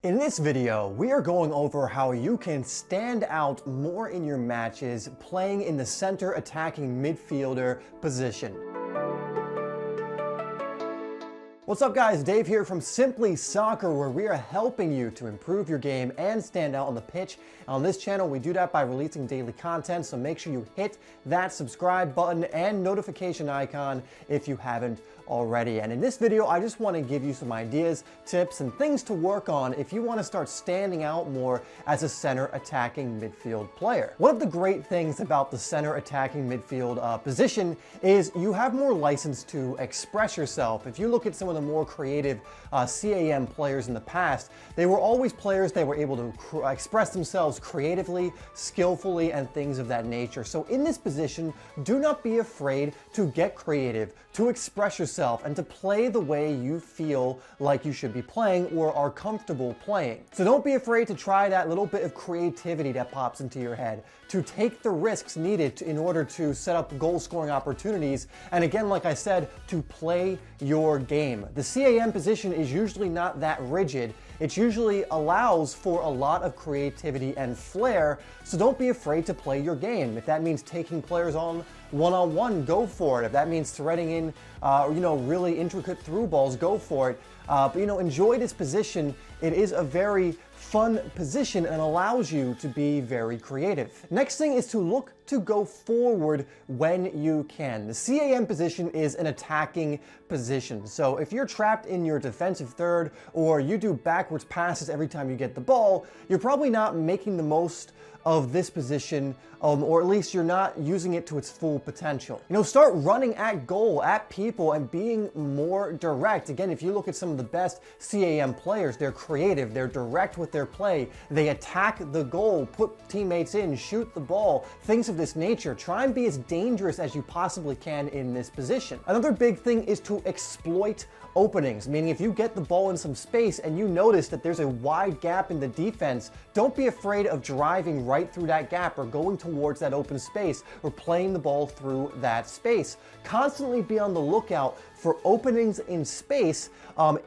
In this video, we are going over how you can stand out more in your matches playing in the center attacking midfielder position. What's up guys, Dave here from SimplySoccer, where we are helping you to improve your game and stand out on the pitch. And on this channel, we do that by releasing daily content, so make sure you hit that subscribe button and notification icon if you haven't already. And in this video, I just want to give you some ideas, tips, and things to work on if you want to start standing out more as a center attacking midfield player. One of the great things about the center attacking midfield position is you have more license to express yourself. If you look at some of the more creative CAM players in the past, they were always players that were able to express themselves creatively, skillfully, and things of that nature. So in this position, do not be afraid to get creative, to express yourself, and to play the way you feel like you should be playing or are comfortable playing. So don't be afraid to try that little bit of creativity that pops into your head, to take the risks needed in order to set up goal scoring opportunities, and again, like I said, to play your game. The CAM position is usually not that rigid. It usually allows for a lot of creativity and flair, so don't be afraid to play your game. If that means taking players on one-on-one, go for it. If that means threading in, really intricate through balls, go for it. But enjoy this position. It is a very fun position and allows you to be very creative. Next thing is to look to go forward when you can. The CAM position is an attacking position. So if you're trapped in your defensive third or you do backwards passes every time you get the ball, you're probably not making the most of this position, or at least you're not using it to its full potential. Start running at goal, at people, and being more direct. Again, if you look at some of the best CAM players, they're creative, they're direct with their play, they attack the goal, put teammates in, shoot the ball, things of this nature. Try and be as dangerous as you possibly can in this position. Another big thing is to exploit openings, meaning if you get the ball in some space and you notice that there's a wide gap in the defense, don't be afraid of driving right through that gap or going towards that open space or playing the ball through that space. Constantly be on the lookout for openings in space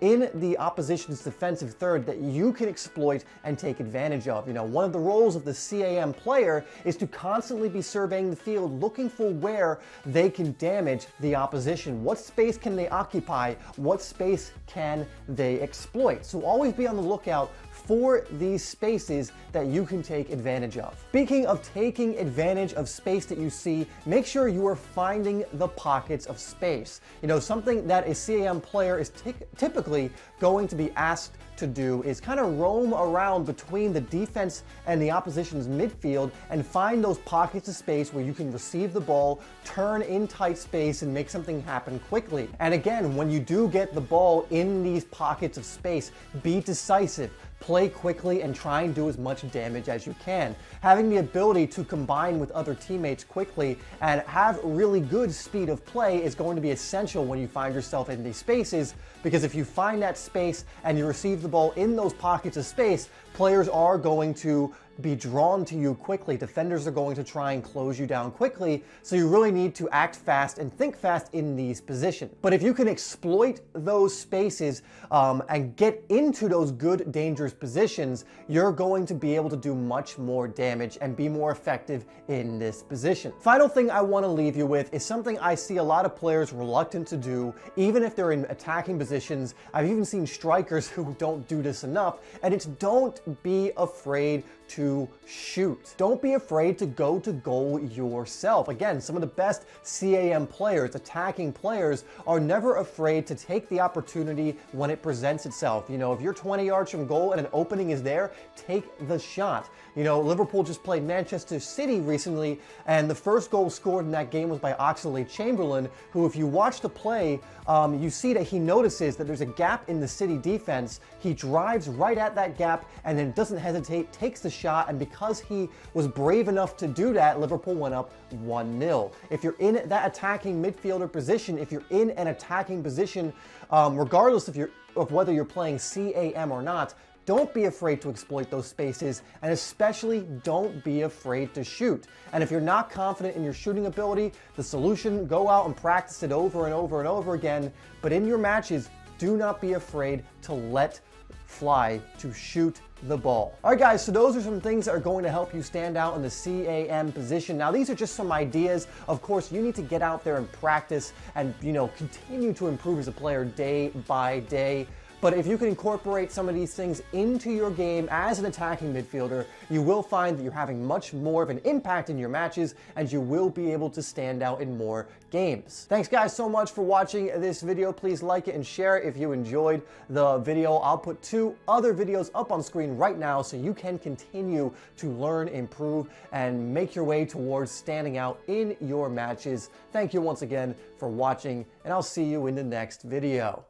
in the opposition's defensive third that you can exploit and take advantage of. One of the roles of the CAM player is to constantly be surveying the field, looking for where they can damage the opposition. What space can they occupy? What space can they exploit? So always be on the lookout for these spaces that you can take advantage of. Speaking of taking advantage of space that you see, make sure you are finding the pockets of space. Something that a CAM player is typically going to be asked to do is kind of roam around between the defense and the opposition's midfield and find those pockets of space where you can receive the ball, turn in tight space, and make something happen quickly. And again, when you do get the ball in these pockets of space, be decisive. Play quickly and try and do as much damage as you can. Having the ability to combine with other teammates quickly and have really good speed of play is going to be essential when you find yourself in these spaces, because if you find that space and you receive the ball in those pockets of space, players are going to be drawn to you quickly. Defenders are going to try and close you down quickly, so you really need to act fast and think fast in these positions. But if you can exploit those spaces and get into those good, dangerous positions, you're going to be able to do much more damage and be more effective in this position. Final thing I want to leave you with is something I see a lot of players reluctant to do, even if they're in attacking positions. I've even seen strikers who don't do this enough, and it's don't be afraid to shoot. Don't be afraid to go to goal yourself. Again, some of the best CAM players, attacking players, are never afraid to take the opportunity when it presents itself. If you're 20 yards from goal and an opening is there, take the shot. Liverpool just played Manchester City recently, and the first goal scored in that game was by Oxlade-Chamberlain, who, if you watch the play, you see that he notices that there's a gap in the City defense. He drives right at that gap and then doesn't hesitate, takes the shot, and because he was brave enough to do that, Liverpool went up 1-0. If you're in that attacking midfielder position, if you're in an attacking position, regardless of whether you're playing CAM or not, don't be afraid to exploit those spaces, and especially don't be afraid to shoot. And if you're not confident in your shooting ability, the solution, go out and practice it over and over and over again. But in your matches, do not be afraid to let fly, to shoot the ball. All right, guys, so those are some things that are going to help you stand out in the CAM position. Now, these are just some ideas. Of course, you need to get out there and practice and, continue to improve as a player day by day. But if you can incorporate some of these things into your game as an attacking midfielder, you will find that you're having much more of an impact in your matches and you will be able to stand out in more games. Thanks guys so much for watching this video. Please like it and share it if you enjoyed the video. I'll put 2 other videos up on screen right now so you can continue to learn, improve, and make your way towards standing out in your matches. Thank you once again for watching, and I'll see you in the next video.